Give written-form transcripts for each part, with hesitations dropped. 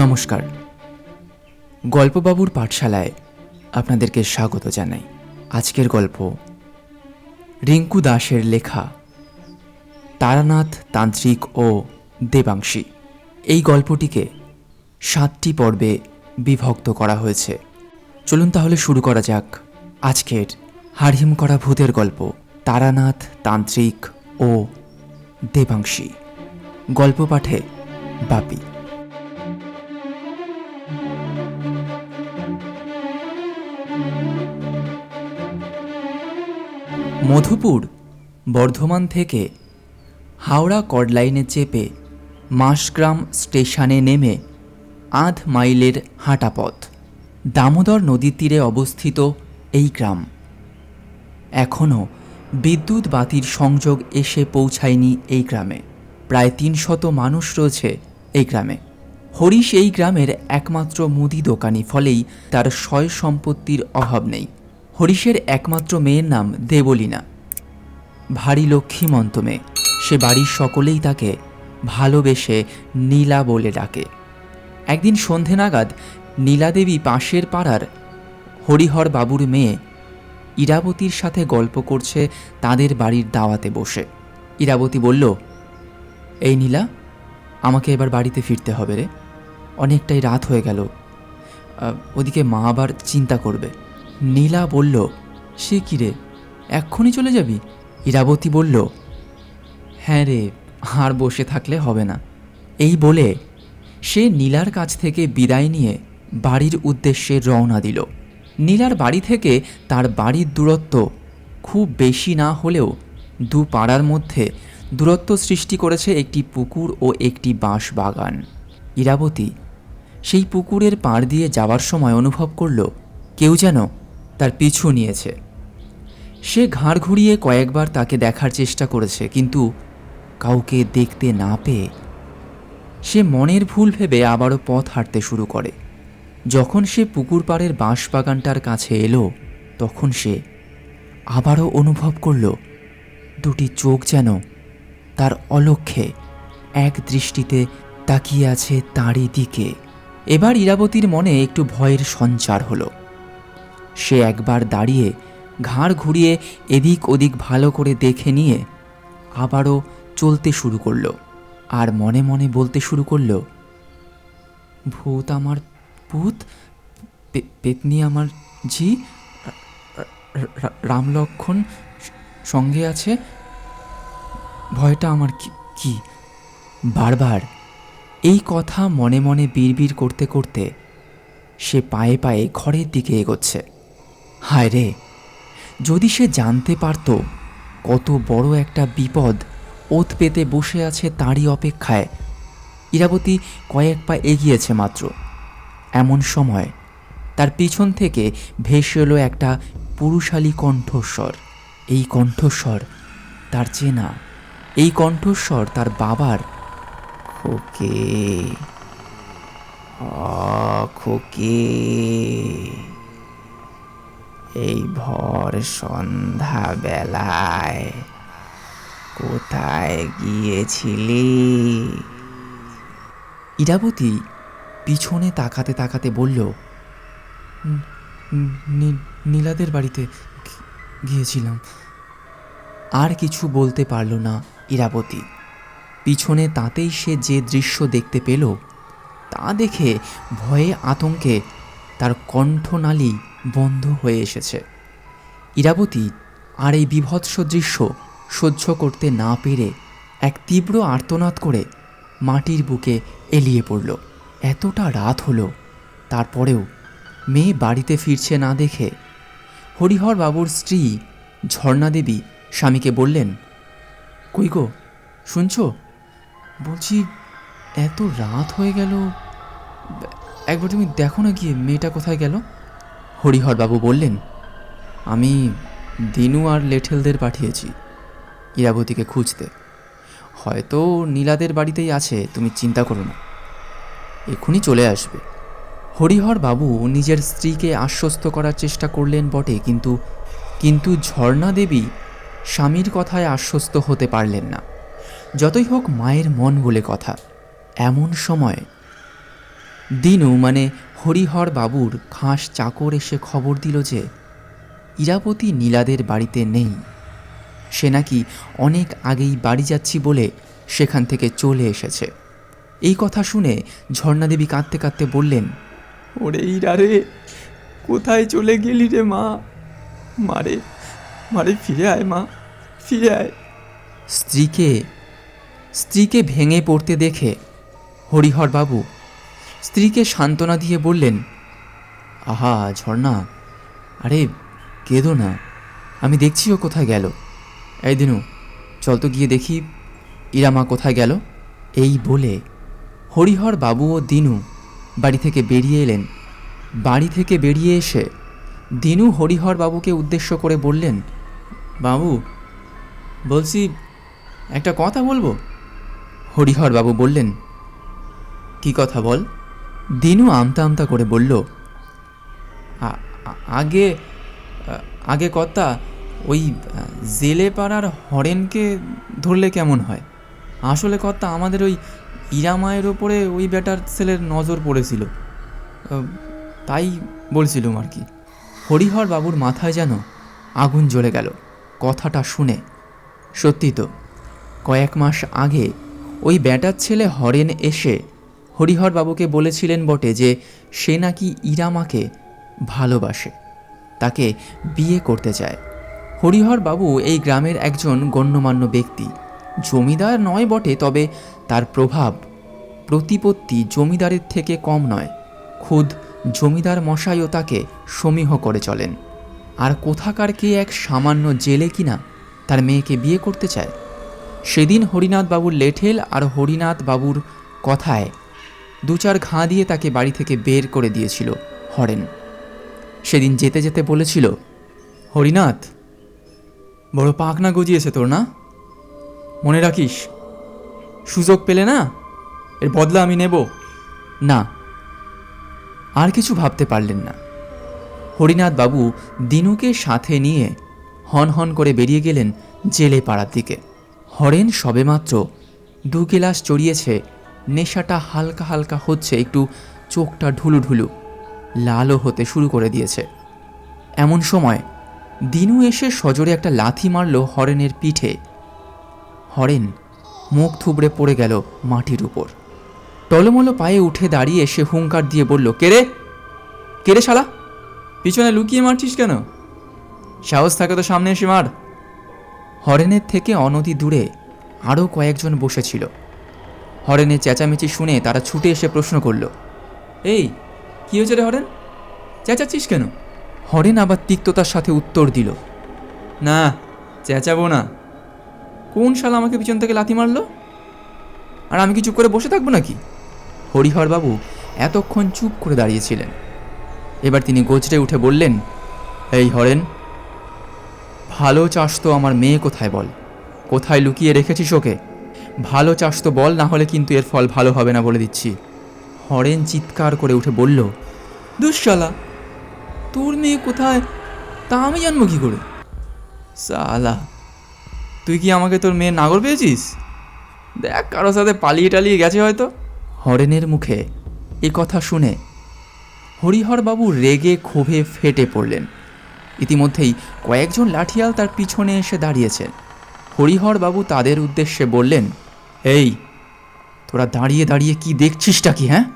নমস্কার, গল্পবাবুর পাঠশালায় আপনাদেরকে স্বাগত জানাই। আজকের গল্প রিঙ্কু দাসের লেখা তারানাথ তান্ত্রিক ও দেবাংশী। এই গল্পটিকে 7টি পর্বে বিভক্ত করা হয়েছে। চলুন তাহলে শুরু করা যাক আজকের হাড়হিম করা ভূতের গল্প তারানাথ তান্ত্রিক ও দেবাংশী। গল্প পাঠে বাপি। মধুপুর বর্ধমান থেকে হাওড়া কর্ডলাইনে চেপে মাসগ্রাম স্টেশনে নেমে আধ মাইলের হাঁটা পথ। দামোদর নদীর তীরে অবস্থিত এই গ্রাম। এখনও বিদ্যুৎ বাতির সংযোগ এসে পৌঁছায়নি এই গ্রামে। প্রায় 300 মানুষ রয়েছে এই গ্রামে। হরিশ এই গ্রামের একমাত্র মুদি দোকানি, ফলেই তার সয় সম্পত্তির অভাব নেই। হরিশের একমাত্র মেয়ের নাম দেবলীনা। ভারী লক্ষ্মীমন্ত মেয়ে। সে বাড়ির সকলেই তাকে ভালোবেসে নীলা বলে ডাকে। একদিন সন্ধে নাগাদ নীলাদেবী পাশের পাড়ার হরিহর বাবুর মেয়ে ইরাবতীর সাথে গল্প করছে তাদের বাড়ির দাওয়াতে বসে। ইরাবতী বলল, এই নীলা, আমাকে এবার বাড়িতে ফিরতে হবে রে, অনেকটাই রাত হয়ে গেল। ওদিকে মা আবার চিন্তা করবে। নীলা বলল, সে কি রে, এক্ষুনি চলে যাবি? ইরাবতী বলল, হ্যাঁ রে, আর বসে থাকলে হবে না। এই বলে সে নীলার কাছ থেকে বিদায় নিয়ে বাড়ির উদ্দেশ্যে রওনা দিল। নীলার বাড়ি থেকে তার বাড়ির দূরত্ব খুব বেশি না হলেও দু পাড়ার মধ্যে দূরত্ব সৃষ্টি করেছে একটি পুকুর ও একটি বাঁশ বাগান। ইরাবতী সেই পুকুরের পাড় দিয়ে যাওয়ার সময় অনুভব করল কেউ যেন তার পিছু নিয়েছে। সে ঘাড় ঘুরিয়ে কয়েকবার তাকে দেখার চেষ্টা করেছে, কিন্তু কাউকে দেখতে না পেয়ে সে মনের ভুল ভেবে আবারও পথ হাঁটতে শুরু করে। যখন সে পুকুর পাড়ের বাঁশ বাগানটার কাছে এলো, তখন সে আবারও অনুভব করল দুটি চোখ যেন তার অলক্ষ্যে এক দৃষ্টিতে তাকিয়ে আছে তারই দিকে। এবার ইরাবতীর মনে একটু ভয়ের সঞ্চার হলো। সে একবার দাঁড়িয়ে ঘাড় ঘুরিয়ে এদিক ওদিক ভালো করে দেখে নিয়ে আবারও চলতে শুরু করলো, আর মনে মনে বলতে শুরু করলো, ভূত আমার ভূত, পেতনি আমার ঝি, রামলক্ষণ সঙ্গে আছে, ভয়টা আমার কি। বারবার এই কথা মনে মনে বিড়বিড় করতে করতে সে পায়ে পায়ে ঘরের দিকে এগোচ্ছে। হায় রে, যদি সে জানতে পারত কত বড় একটা বিপদ ওত পেতে বসে আছে তারই অপেক্ষায়। ইরাবতী কয়েক পা এগিয়েছে মাত্র, এমন সময় তার পিছন থেকে ভেসে এলো একটা পুরুষালী কণ্ঠস্বর। এই কণ্ঠস্বর তার চেনা, এই কণ্ঠস্বর তার বাবার। খোকে, খোকে, এই ভর সন্ধ্যা বেলায় কোথায় গিয়েছিলি? ইরাবতী পিছনে তাকাতে তাকাতে বলল, নীলাদের বাড়িতে গিয়েছিলাম। আর কিছু বলতে পারল না ইরাবতী। পিছনে তাতেই সে যে দৃশ্য দেখতে পেল তা দেখে ভয়ে আতঙ্কে তার কণ্ঠনালী বন্ধ হয়ে এসেছে। ইরাবতী আর এই বীভৎস দৃশ্য সহ্য করতে না পেরে এক তীব্র আর্তনাদ করে মাটির বুকে এলিয়ে পড়ল। এতটা রাত হলো, তারপরেও মেয়ে বাড়িতে ফিরছে না দেখে হরিহর বাবুর স্ত্রী ঝর্ণা দেবী স্বামীকে বললেন, কই গো, শুনছো? বলছি এত রাত হয়ে গেল, একবার তুমি দেখো না গিয়ে মেয়েটা কোথায় গেল। হরিহরবাবু বললেন, আমি দিনু আর লেঠেলদের পাঠিয়েছি ইরাবতীকে খুঁজতে। হয়তো নীলাদের বাড়িতেই আছে, তুমি চিন্তা করো না, এক্ষুনি চলে আসবে। হরিহরবাবু নিজের স্ত্রীকে আশ্বস্ত করার চেষ্টা করলেন বটে, কিন্তু ঝর্ণা দেবী স্বামীর কথায় আশ্বস্ত হতে পারলেন না। যতই হোক মায়ের মন বলে কথা। এমন সময় দিনু মানে হরিহর বাবুর খাস চাকর এসে খবর দিল যে ইরাবতী নীলাদের বাড়িতে নেই। সে নাকি অনেক আগেই বাড়ি যাচ্ছি বলে সেখান থেকে চলে এসেছে। এই কথা শুনে ঝর্ণাদেবী কাঁদতে কাঁদতে বললেন, ওরে ইরা রে, কোথায় চলে গেলি রে মা? মারে মারে, ফিরে আয় মা, ফিরে আয়। স্ত্রীকে ভেঙে পড়তে দেখে হরিহর বাবু স্ত্রীকে সান্ত্বনা দিয়ে বললেন, আহা ঝর্ণা, আরে কেঁদো না, আমি দেখছি ও কোথায় গেল। এই দিনু, চল তো গিয়ে দেখি ইরামা কোথায় গেল। এই বলে হরিহর বাবু ও দিনু বাড়ি থেকে বেরিয়ে এলেন। বাড়ি থেকে বেরিয়ে এসে দিনু হরিহর বাবুকে উদ্দেশ্য করে বললেন, বাবু বলছি একটা কথা বলবো। হরিহর বাবু বললেন, কি কথা বল। দিনু আমতা আমতা করে বলল, আগে আগে কর্তা, ওই জেলে পাড়ার হরেনকে ধরলে কেমন হয়? আসলে কর্তা, আমাদের ওই ইরামায়ের ওপরে ওই বেটার ছেলের নজর পড়েছিল, তাই বলছিলুম আর কি। হরিহর বাবুর মাথায় যেন আগুন জ্বলে গেল কথাটা শুনে। সত্যি তো, কয়েক মাস আগে ওই বেটার ছেলে হরেন এসে হরিহর বাবুকে বলেছিলেন বটে যে সে নাকি ইরামাকে ভালোবাসে, তাকে বিয়ে করতে চায়। হরিহর বাবু এই গ্রামের একজন গণ্যমান্য ব্যক্তি, জমিদার নয় বটে, তবে তার প্রভাব প্রতিপত্তি জমিদারের থেকে কম নয়। খুদ জমিদার মশাইও তাকে সমীহ করে চলেন। আর কোথাকার কে এক সামান্য জেলে কিনা তার মেয়েকে বিয়ে করতে চায়। সেদিন হরিনাথ বাবুর লেঠেল আর হরিনাথ বাবুর কথায় দু চার ঘা দিয়ে তাকে বাড়ি থেকে বের করে দিয়েছিল হরেন। সেদিন যেতে যেতে বলেছিল, হরিনাথ, বড় পাখনা গজিয়েছে তোর না? মনে রাখিস, সুযোগ পেলে না এর বদলা আমি নেব না। আর কিছু ভাবতে পারলেন না। হরিনাথ বাবু দিনুকে সাথে নিয়ে হন হন করে বেরিয়ে গেলেন জেলে পাড়ার দিকে। হরেন সবেমাত্র 2 গিলাস চড়িয়েছে, নেশাটা হালকা হালকা হচ্ছে, একটু চোখটা ঢুলু ঢুলু লালও হতে শুরু করে দিয়েছে। এমন সময় দিনু এসে সজোরে একটা লাথি মারল হরেনের পিঠে। হরেন মুখ থুবড়ে পড়ে গেল মাটির উপর। টলমলো পায়ে উঠে দাঁড়িয়ে সে হুঙ্কার দিয়ে বলল, কেরে কেরে শালা, পিছনে লুকিয়ে মারছিস কেন? সাহস থাকে তো সামনে এসে মার। হরেনের থেকে অনতি দূরে আরও কয়েকজন বসেছিল। হরেনের চেঁচামেচি শুনে তারা ছুটে এসে প্রশ্ন করল, এই কী হয়েছে রে হরেন, চেঁচাচ্ছিস কেন? হরেন আবার তিক্ততার সাথে উত্তর দিল, না চেঁচাবো না। কোন শালা আমাকে পিছন থেকে লাথি মারলো, আর আমি কি চুপ করে বসে থাকবো নাকি? হরিহরবাবু এতক্ষণ চুপ করে দাঁড়িয়েছিলেন। এবার তিনি গজরে উঠে বললেন, এই হরেন, ভালো চাস তো আমার মেয়ে কোথায় বল, কোথায় লুকিয়ে রেখেছিস ওকে? ভালো চাস তো বল, না হলে কিন্তু এর ফল ভালো হবে না বলে দিচ্ছি। হরেন চিৎকার করে উঠে বলল, দুঃশালা, তোর মেয়ে কোথায় তা আমি জানবো কি করে? সালা, তুই কি আমাকে তোর মেয়ের নাগর পেয়েছিস? দেখ, কারোর সাথে পালিয়ে টালিয়ে গেছে হয়তো। হরেনের মুখে এ কথা শুনে হরিহরবাবু রেগে ক্ষোভে ফেটে পড়লেন। ইতিমধ্যেই কয়েকজন লাঠিয়াল তার পিছনে এসে দাঁড়িয়েছেন। হরিহরবাবু তাদের উদ্দেশ্যে বললেন, এই তোরা দাঁড়িয়ে দাঁড়িয়ে কি দেখছিসটা কি? হ্যাঁ,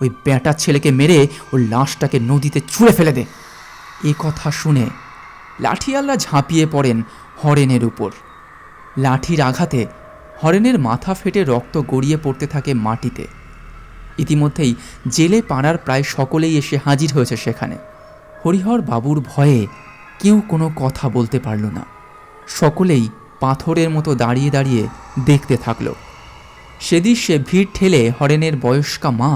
ওই বেটার ছেলেকে মেরে ওর লাশটাকে নদীতে ছুঁড়ে ফেলে দে। এ কথা শুনে লাঠিয়ালরা ঝাঁপিয়ে পড়েন হরেনের উপর। লাঠির আঘাতে হরেনের মাথা ফেটে রক্ত গড়িয়ে পড়তে থাকে মাটিতে। ইতিমধ্যেই জেলে পাড়ার প্রায় সকলেই এসে হাজির হয়েছে সেখানে। হরিহর বাবুর ভয়ে কেউ কোনো কথা বলতে পারল না। সকলেই পাথরের মতো দাঁড়িয়ে দাঁড়িয়ে দেখতে থাকল। সেদৃশ্যে ভিড় ঠেলে হরেনের বয়স্কা মা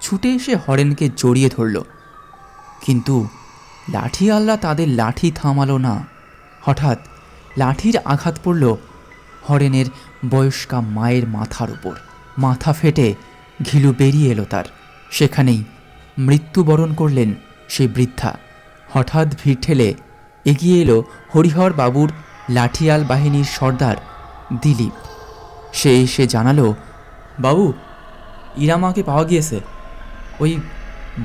ছুটে এসে হরেনকে জড়িয়ে ধরল, কিন্তু লাঠিয়ালরা তাদের লাঠি থামালো না। হঠাৎ লাঠির আঘাত পড়ল হরেনের বয়স্কা মায়ের মাথার উপর। মাথা ফেটে ঘিলু বেরিয়ে এলো তার। সেখানেই মৃত্যুবরণ করলেন সেই বৃদ্ধা। হঠাৎ ভিড় ঠেলে এগিয়ে এলো হরিহর বাবুর লাঠিয়াল বাহিনীর সর্দার দিলীপ। সে এসে জানালো, বাবু, ইরামাকে পাওয়া গিয়েছে, ওই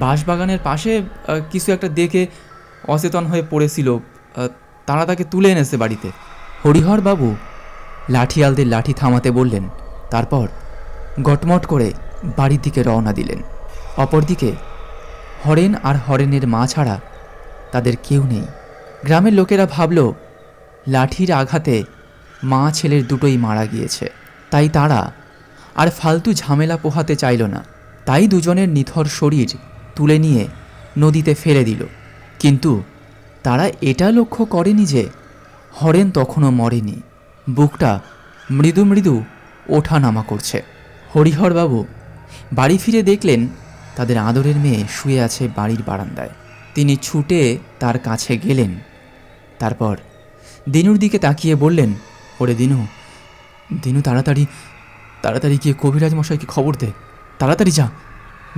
বাঁশবাগানের পাশে কিছু একটা দেখে অচেতন হয়ে পড়েছিল, তারা তাকে তুলে এনেছে বাড়িতে। হরিহরবাবু লাঠিয়ালদের লাঠি থামাতে বললেন, তারপর গটমট করে বাড়ির দিকে রওনা দিলেন। অপরদিকে হরেন আর হরেনের মা ছাড়া তাদের কেউ নেই। গ্রামের লোকেরা ভাবল লাঠির আঘাতে মা ছেলের দুটোই মারা গিয়েছে, তাই তারা আর ফালতু ঝামেলা পোহাতে চাইল না। তাই দুজনের নিথর শরীর তুলে নিয়ে নদীতে ফেলে দিল। কিন্তু তারা এটা লক্ষ্য করেনি যে হরেন তখনও মরেনি, বুকটা মৃদু মৃদু ওঠানামা করছে। হরিহরবাবু বাড়ি ফিরে দেখলেন তাদের আদরের মেয়ে শুয়ে আছে বাড়ির বারান্দায়। তিনি ছুটে তার কাছে গেলেন। তারপর দিনুর দিকে তাকিয়ে বললেন, ওরে দিনু, দিনু তাড়াতাড়ি তাড়াতাড়ি গিয়ে কবিরাজ মশাইকে খবর দে, তাড়াতাড়ি যা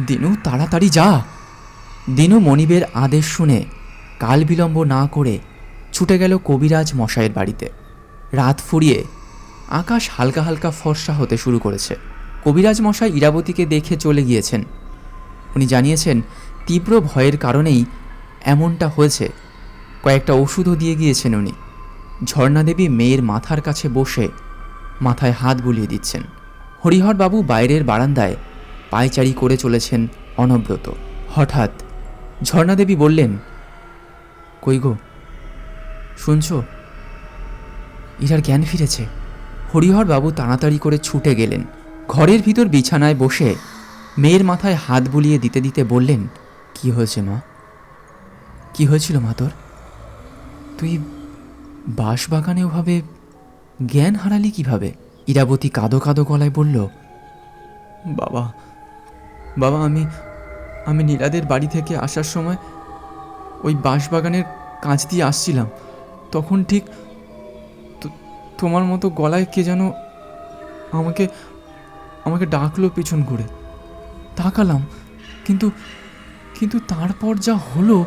দিনু, তাড়াতাড়ি যা। দিনু মনিবের আদেশ শুনে কাল বিলম্ব না করে ছুটে গেল কবিরাজ মশাইয়ের বাড়িতে। রাত ফুরিয়ে আকাশ হালকা হালকা ফর্সা হতে শুরু করেছে। কবিরাজ মশাই ইরাবতীকে দেখে চলে গিয়েছেন। উনি জানিয়েছেন তীব্র ভয়ের কারণেই এমনটা হয়েছে। কয়েকটা ওষুধও দিয়ে গিয়েছেন উনি। ঝর্ণাদেবী মেয়ের মাথার কাছে বসে মাথায় হাত বুলিয়ে দিচ্ছেন। হরিহরবাবু বাইরের বারান্দায় পায়চারি করে চলেছেন অনবরত। হঠাৎ ঝর্ণাদেবী বললেন, কই গো, শুনছ? ইরার জ্ঞান ফিরেছে। হরিহরবাবু তাড়াতাড়ি করে ছুটে গেলেন। ঘরের ভিতর বিছানায় বসে মেয়ের মাথায় হাত বুলিয়ে দিতে দিতে বললেন, কি হয়েছে মা? কি হয়েছিল মা তোর? তুই বাঁশবাগানে ওভাবে জ্ঞান হারালি কিভাবে? ইরাবতী কাঁদো কাঁদো গলায় বলল, বাবা বাবা আমি আমি নীলাদের বাড়ি থেকে আসার সময় ওই বাঁশবাগানের কাঁচ দিয়ে আসছিলাম, তখন ঠিক তোমার মতো গলায় কে যেন আমাকে আমাকে ডাকলো পিছন ঘুরে। তাকালাম, কিন্তু কিন্তু তারপর যা হলো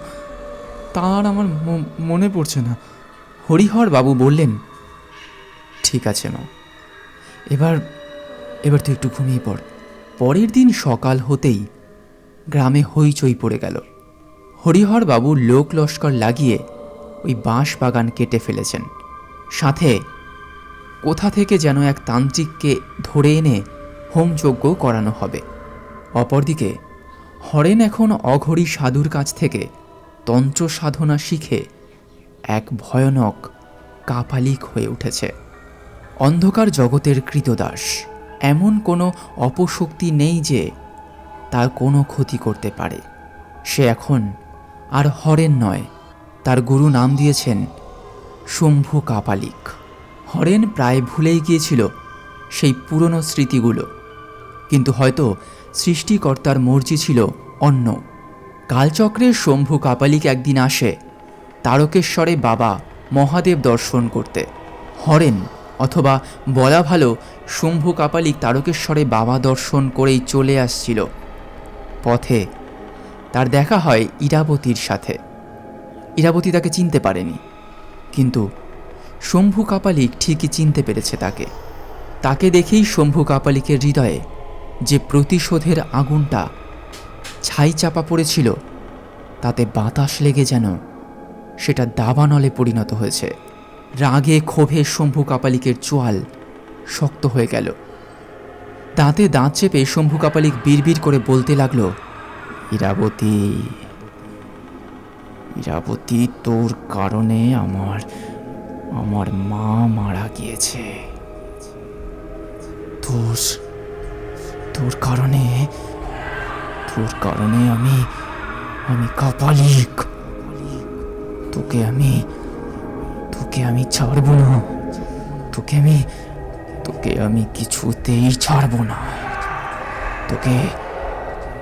তার আমার মনে পড়ছে না। হরিহরবাবু বললেন, ঠিক আছে মা, এবার এবার তুই একটু ঘুমিয়ে পড়। পরের দিন সকাল হতেই গ্রামে হইচই পড়ে গেল। হরিহরবাবু লোক লস্কর লাগিয়ে ওই বাঁশ বাগান কেটে ফেলেছেন। সাথে কোথা থেকে যেন এক তান্ত্রিককে ধরে এনে হোমযজ্ঞ করানো হবে। অপরদিকে হরেন এখন অঘরী সাধুর কাছ থেকে তন্ত্র সাধনা শিখে এক ভয়ানক কাপালিক হয়ে উঠেছে। অন্ধকার জগতের কৃতদাস। এমন কোনো অপশক্তি নেই যে তার কোনো ক্ষতি করতে পারে। সে এখন আর হরেন নয়, তার গুরু নাম দিয়েছেন শম্ভু কাপালিক। হরেন প্রায় ভুলেই গিয়েছিল সেই পুরনো স্মৃতিগুলো, কিন্তু হয়তো সৃষ্টিকর্তার মর্জি ছিল অন্য। কালচক্রের শম্ভু কাপালিক একদিন আসে তারকেশ্বরে বাবা মহাদেব দর্শন করতে। হরেন, অথবা বলা ভালো শম্ভু কাপালিক, তারকেশ্বরে বাবা দর্শন করেই চলে আসছিল। পথে তার দেখা হয় ইরাবতীর সাথে। ইরাবতী তাকে চিনতে পারেনি, কিন্তু শম্ভু কাপালিক ঠিকই চিনতে পেরেছে তাকে। তাকে দেখেই শম্ভু কাপালিকের হৃদয়ে যে প্রতিশোধের আগুনটা ছাই চাপা পড়েছিল, তাতে বাতাস লেগে যেন সেটা দাবানলে পরিণত হয়েছে। রাগে ক্ষোভে শম্ভু কাপালিকের চোয়াল শক্ত হয়ে গেল। দাঁতে দাঁত চেপে শম্ভু কাপালিক বিড়বিড় করে বলতে লাগলো, ইরাবতী, ইরাবতী, তোর কারণে আমার আমার মা মারা গিয়েছে। তোর তোর কারণে তোর কারণে আমি আমি কাপালিক। তোকে আমি ছাড়বো না। তোকে আমি কিছুতেই ছাড়বো না।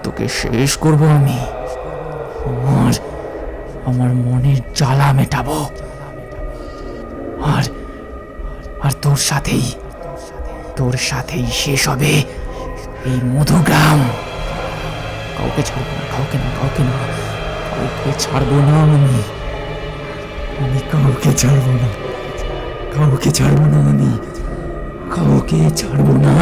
তোকে শেষ করব আমি। আমার মনের জ্বালা মেটাবো। আর তোর সাথেই শেষ হবে এই মধুগ্রাম। কাউকে ছাড়বো না, কাউকে ছাড়বো না। আমি কাউকে ছাড়বো না, কাউকে ছাড়বো না। আমি কাউকে ছাড়বো না।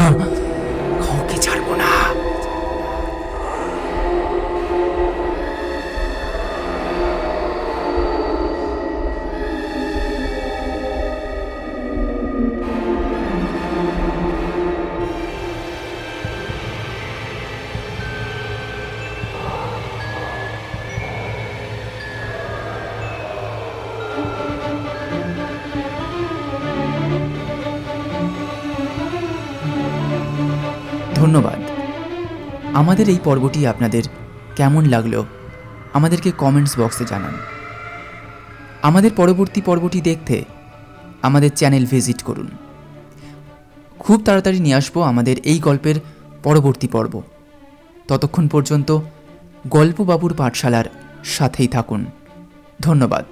ধন্যবাদ। আমাদের এই পর্বটি আপনাদের কেমন লাগলো আমাদেরকে কমেন্টস বক্সে জানান। আমাদের পরবর্তী পর্বটি দেখতে আমাদের চ্যানেল ভিজিট করুন। খুব তাড়াতাড়ি নিয়ে আসবো আমাদের এই গল্পের পরবর্তী পর্ব। ততক্ষণ পর্যন্ত গল্পবাবুর পাঠশালার সাথেই থাকুন। ধন্যবাদ।